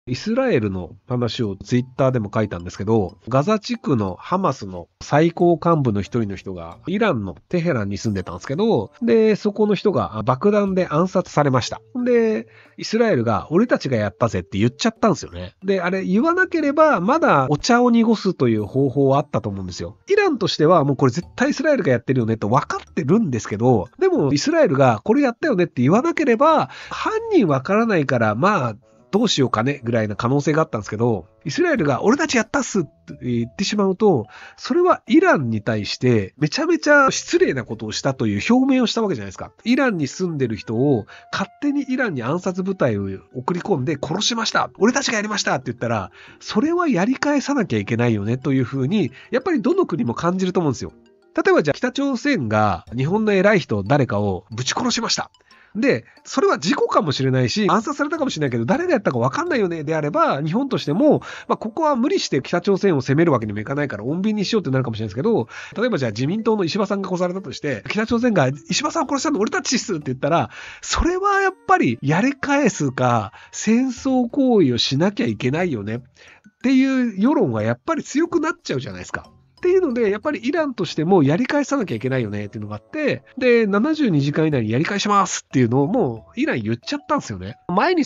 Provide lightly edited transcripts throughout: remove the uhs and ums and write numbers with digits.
イスラエルの話をツイッターでも書いたんですけど、ガザ地区のハマスの最高幹部の一人の人が、イランのテヘランに住んでたんですけど、で、そこの人が爆弾で暗殺されました。で、イスラエルが俺たちがやったぜって言っちゃったんですよね。で、あれ言わなければ、まだお茶を濁すという方法はあったと思うんですよ。イランとしてはもうこれ絶対イスラエルがやってるよねと分かってるんですけど、でもイスラエルがこれやったよねって言わなければ、犯人分からないから、まあ、どうしようかねぐらいな可能性があったんですけど、イスラエルが俺たちやったっすって言ってしまうと、それはイランに対してめちゃめちゃ失礼なことをしたという表明をしたわけじゃないですか。イランに住んでる人を勝手にイランに暗殺部隊を送り込んで殺しました。俺たちがやりましたって言ったら、それはやり返さなきゃいけないよねというふうに、やっぱりどの国も感じると思うんですよ。例えばじゃあ北朝鮮が日本の偉い人誰かをぶち殺しました。で、それは事故かもしれないし、暗殺されたかもしれないけど、誰がやったか分かんないよね、であれば、日本としても、ここは無理して北朝鮮を攻めるわけにもいかないから、穏便にしようってなるかもしれないですけど、例えばじゃあ自民党の石破さんが殺されたとして、北朝鮮が石破さんを殺したの俺たちっすって言ったら、それはやっぱりやり返すか、戦争行為をしなきゃいけないよね、っていう世論はやっぱり強くなっちゃうじゃないですか。っていうので、やっぱりイランとしてもやり返さなきゃいけないよねっていうのがあって、で、72時間以内にやり返しますっていうのをもうイラン言っちゃったんですよね。前に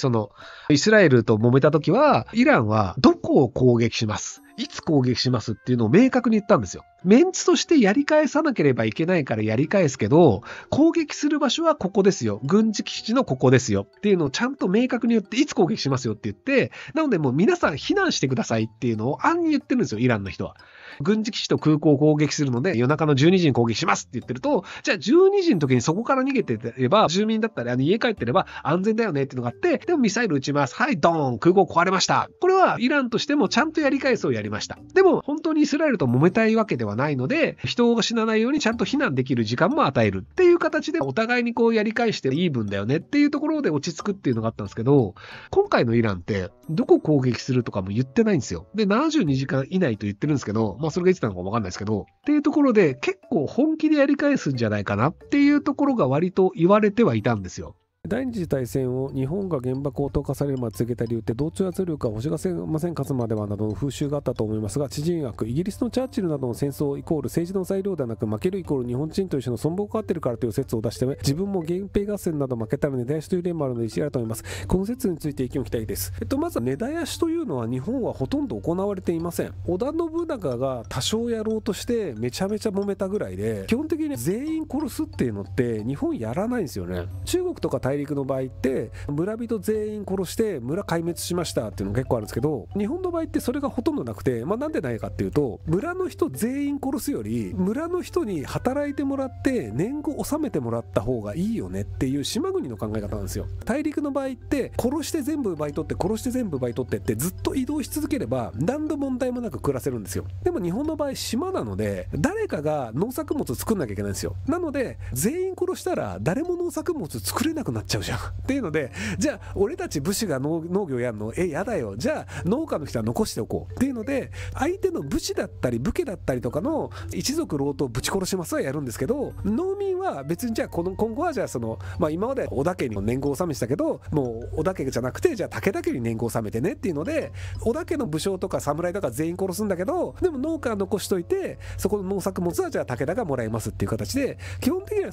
イスラエルと揉めた時は、イランはどこを攻撃します。いつ攻撃しますっていうのを明確に言ったんですよ。メンツとしてやり返さなければいけないからやり返すけど、攻撃する場所はここですよ。軍事基地のここですよ。っていうのをちゃんと明確に言って、いつ攻撃しますよって言って、なのでもう皆さん避難してくださいっていうのを暗に言ってるんですよ、イランの人は。軍事基地と空港を攻撃するので、夜中の12時に攻撃しますって言ってると、じゃあ12時の時にそこから逃げてれば、住民だったら家帰ってれば安全だよねっていうのがあって、でもミサイル撃ちます。はい、ドーン、空港壊れました。これはイランとしてもちゃんとやり返すをやりました。でも本当にイスラエルと揉めたいわけではないので、人が死なないようにちゃんと避難できる時間も与えるっていう形で、お互いにこうやり返してイーブンだよねっていうところで落ち着くっていうのがあったんですけど、今回のイランってどこ攻撃するとかも言ってないんですよ。で、72時間以内と言ってるんですけど、それが言ってたのかわかんないですけど、っていうところで結構本気でやり返すんじゃないかなっていうところが割と言われてはいたんですよ。第二次大戦を日本が原爆を投下されるまで続けた理由って、同調圧力が星がせません勝つまではなどの風習があったと思いますが、知人曰くイギリスのチャーチルなどの戦争イコール政治の材料ではなく、負けるイコール日本人と一緒の存亡がかかっているからという説を出して、自分も源平合戦など負けたら根絶やしという例もあるので一理あると思います。この説について意見を聞きたいです。まずは根絶やしというのは日本はほとんど行われていません。織田信長が多少やろうとしてめちゃめちゃ揉めたぐらいで、基本的に全員殺すっていうのって日本やらないんですよね。中国とか大陸の場合って村人全員殺して村壊滅しましたっていうのが結構あるんですけど、日本の場合ってそれがほとんどなくて、なんでないかっていうと、村の人全員殺すより村の人に働いてもらって年貢を納めてもらった方がいいよねっていう島国の考え方なんですよ。大陸の場合って殺して全部奪い取って殺して全部奪い取ってってずっと移動し続ければ何の問題もなく暮らせるんですよ。でも日本の場合島なので、誰かが農作物を作んなきゃいけないんですよ。なので全員殺したら誰も農作物作れなくなっちゃうじゃんっていうので、じゃあ俺たち武士が農業やるのやだよ、じゃあ農家の人は残しておこうっていうので、相手の武士だったり武家だったりとかの一族老頭をぶち殺しますはやるんですけど、農民は別にじゃあ今後はじゃあ今まで織田家に年貢を納めしたけど、もう織田家じゃなくてじゃあ武田家に年貢を納めてねっていうので、織田家の武将とか侍とか全員殺すんだけど、でも農家は残しといて、そこの農作物はじゃあ武田がもらいますっていう形で、基本的には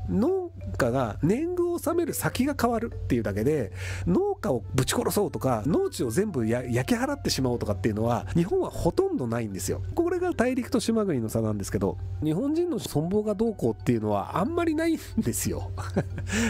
農家が年貢を納める先が変わるっていうだけで、農家をぶち殺そうとか農地を全部焼き払ってしまおうとかっていうのは日本はほとんどないんですよ。これが大陸と島国の差なんですけど、日本人の存亡がどうこうっていうのはあんまりないんですよ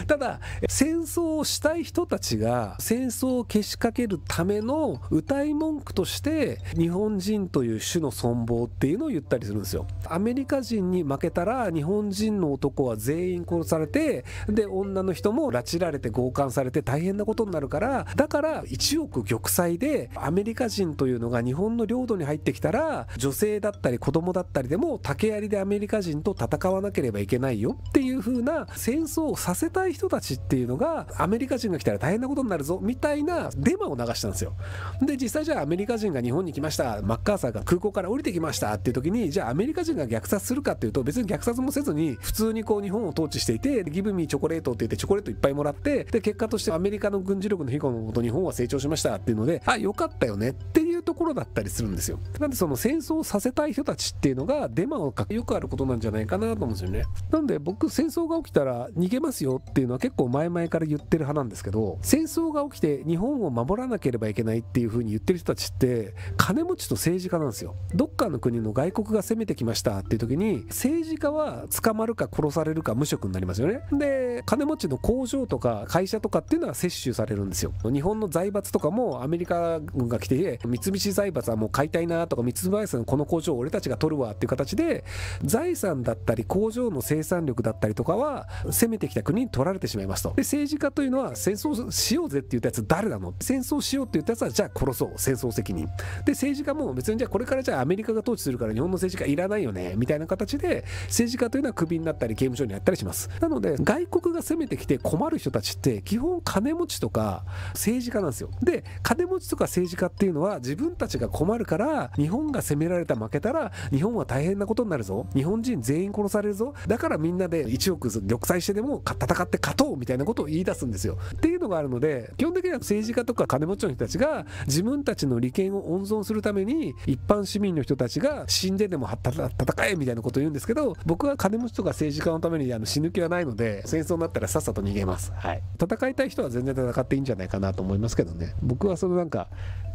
ただ戦争をしたい人たちが戦争をけしかけるための謳い文句として日本人という種の存亡っていうのを言ったりするんですよ。アメリカ人に負けたら日本人の男は全員殺されて、で女の人も拉致られて強姦されて大変なことになるから、だから1億玉砕でアメリカ人というのが日本の領土に入ってきたら女性だったり子供だったりでも竹槍でアメリカ人と戦わなければいけないよっていう風な戦争をさせたい人たちっていうのが、アメリカ人が来たら大変なことになるぞみたいなデマを流したんですよ。で実際じゃあアメリカ人が日本に来ました、マッカーサーが空港から降りてきましたっていう時に、じゃあアメリカ人が虐殺するかっていうと、別に虐殺もせずに普通にこう日本を統治していて、ギブミーチョコレートって言ってチョコレートいっぱいもらって、で結果としてアメリカの軍事力の庇護のもと日本は成長しましたっていうので、あ、よかったよねっていうところだったりするんですよ。なんでその戦争をさせたい人たちっていうのがデマを書くよくあることなんじゃないかなと思うんですよね。なんで僕、戦争が起きたら逃げますよっていうのは結構前々から言ってる派なんですけど、戦争が起きて日本を守らなければいけないっていう風に言ってる人たちって金持ちと政治家なんですよ。どっかの国の外国が攻めてきましたっていう時に、政治家は捕まるか殺されるか無職になりますよね。で金持ちの工場とか会社とかっていうのは接収されるんですよ。日本の財閥とかもアメリカ軍が来て、三菱財閥はもう買いたいなとか、三菱財閥のこの工場を俺たちが取るわっていう形で、財産だったり工場の生産力だったりとかは攻めてきた国に取られてしまいますと。で政治家というのは、戦争しようぜって言ったやつ誰なの、戦争しようって言ったやつはじゃあ殺そう、戦争責任で、政治家も別にじゃあこれからじゃあアメリカが統治するから日本の政治家いらないよねみたいな形で、政治家というのはクビになったり刑務所にやったりします。なので外国が攻めてきて困る人たちって基本金持ちとか政治家なんですよ。で金持ちとか政治家っていうのは自分たちが困るから、日本が攻められた負けたら日本は大変なことになるぞ、日本人全員殺されるぞ、だからみんなで1億玉砕してでも戦って勝とうみたいなことを言い出すんですよっていうのがあるので、基本的には政治家とか金持ちの人たちが自分たちの利権を温存するために、一般市民の人たちが死んででも戦えみたいなことを言うんですけど、僕は金持ちとか政治家のために死ぬ気はないので、戦争になったらさっさと逃げます。はい、戦いたい人は全然戦っていいんじゃないかなと思いますけどね。僕はそのなんか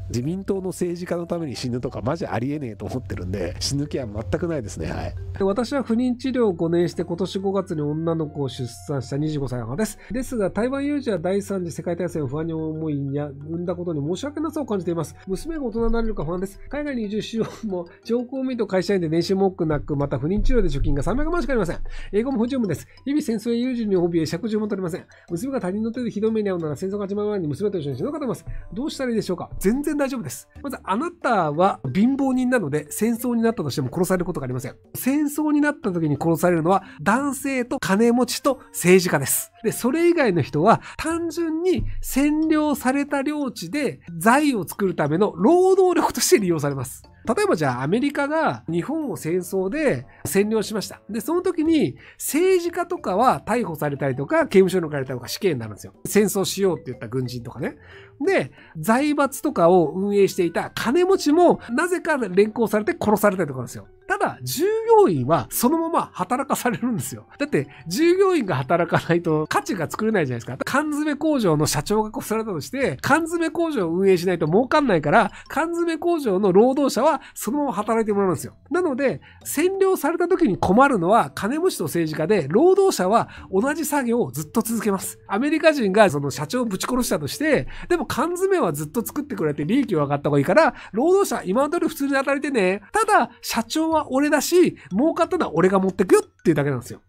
自民党の政治家のために死ぬとかマジありえねえと思ってるんで、死ぬ気は全くないですね。はい。私は不妊治療を5年して今年5月に女の子を出産した25歳の母です。ですが台湾有事や第3次世界大戦を不安に思いや産んだことに申し訳なさを感じています。娘が大人になれるか不安です。海外に移住しようも情報を見ると会社員で年収も多くなく、また不妊治療で貯金が300万しかありません。英語も不十分です。日々戦争や有事に怯え借金も取れません。娘が他人の手でひどい目に遭うなら戦争が始まる前に娘と一緒に死のうかと思います。どうしたらいいでしょうか。全然大丈夫です。まずあなたは貧乏人なので戦争になったとしても殺されることがありません。戦争になった時に殺されるのは男性と金持ちと政治家です。で、それ以外の人は単純に占領された領地で財を作るための労働力として利用されます。例えばじゃあアメリカが日本を戦争で占領しました。で、その時に政治家とかは逮捕されたりとか刑務所に置かれたりとか死刑になるんですよ。戦争しようって言った軍人とかね。で、財閥とかを運営していた金持ちもなぜか連行されて殺されたりとかなんですよ。ただ、従業員はそのまま働かされるんですよ。だって、従業員が働かないと価値が作れないじゃないですか。缶詰工場の社長が殺されたとして、缶詰工場を運営しないと儲かんないから、缶詰工場の労働者はそのまま働いてもらうんですよ。なので、占領された時に困るのは金持ちと政治家で、労働者は同じ作業をずっと続けます。アメリカ人がその社長をぶち殺したとして、でも缶詰はずっと作ってくれて利益を上がった方がいいから、労働者今の通り普通に働いてね。ただ、社長は俺だし、儲かったのは俺が持ってくよっていうだけなんですよ。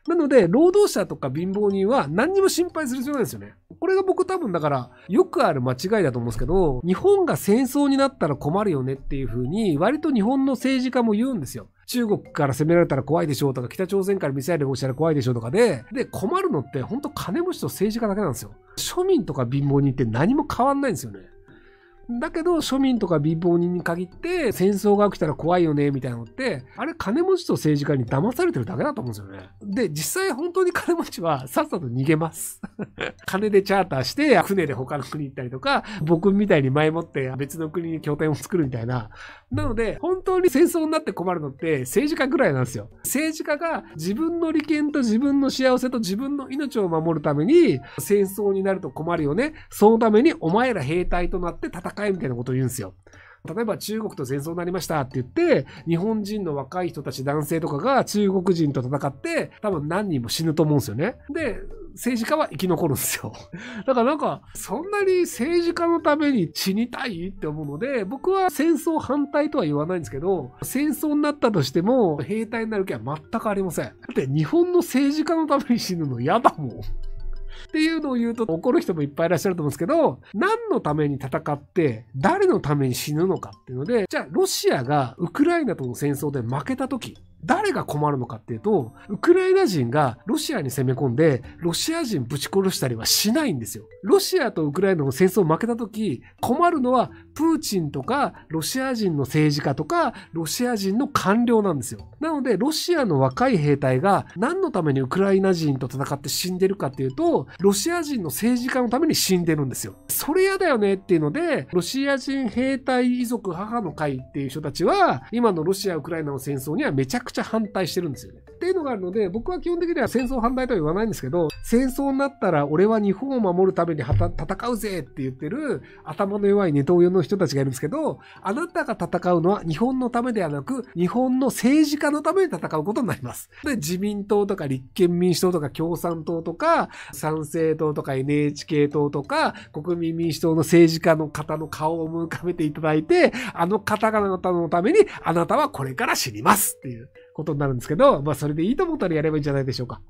なので、労働者とか貧乏人は何にも心配する必要ないんですよね。これが僕多分だからよくある間違いだと思うんですけど、日本が戦争になったら困るよねっていう風に割と日本の政治家も言うんですよ。中国から攻められたら怖いでしょうとか、北朝鮮からミサイルが落ちたら怖いでしょうとかで困るのって本当金持ちと政治家だけなんですよ。庶民とか貧乏人って何も変わんないんですよね。だけど庶民とか貧乏人に限って戦争が起きたら怖いよねみたいなのって、あれ金持ちと政治家に騙されてるだけだと思うんですよね。で、実際本当に金持ちはさっさと逃げます。金でチャーターして船で他の国行ったりとか、僕みたいに前もって別の国に拠点を作るみたいな。なので本当に戦争になって困るのって政治家ぐらいなんですよ。政治家が自分の利権と自分の幸せと自分の命を守るために戦争になると困るよね。そのためにお前ら兵隊となって戦みたいなことを言うんですよ。例えば中国と戦争になりましたって言って、日本人の若い人たち男性とかが中国人と戦って多分何人も死ぬと思うんですよね。で、政治家は生き残るんですよ。だからなんかそんなに政治家のために死にたいって思うので、僕は戦争反対とは言わないんですけど、戦争になったとしても兵隊になる気は全くありません。だって日本の政治家のために死ぬの嫌だもん。っていうのを言うと怒る人もいっぱいいらっしゃると思うんですけど、何のために戦って誰のために死ぬのかっていうので、じゃあロシアがウクライナとの戦争で負けた時、誰が困るのかっていうと、ウクライナ人がロシアに攻め込んで、ロシア人ぶち殺したりはしないんですよ。ロシアとウクライナの戦争負けた時、困るのはプーチンとかロシア人の政治家とかロシア人の官僚なんですよ。なので、ロシアの若い兵隊が何のためにウクライナ人と戦って死んでるかっていうと、ロシア人の政治家のために死んでるんですよ。それ嫌だよねっていうので、ロシア人兵隊遺族母の会っていう人たちは、今のロシア・ウクライナの戦争にはめちゃくちゃ反対してるんですよね。っていうのがあるので、僕は基本的には戦争反対とは言わないんですけど、戦争になったら俺は日本を守るために戦うぜって言ってる頭の弱いネトウヨの人たちがいるんですけど、あなたが戦うのは日本のためではなく、日本の政治家のために戦うことになります。で、自民党とか立憲民主党とか共産党とか、参政党とか NHK 党とか、国民民主党の政治家の方の顔を思い浮かべていただいて、あの方々のためにあなたはこれから死にますっていうことになるんですけど、まあそれでいいと思ったらやればいいんじゃないでしょうか。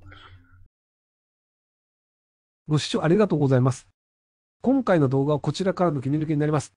ご視聴ありがとうございます。今回の動画はこちらからの切り抜きになります。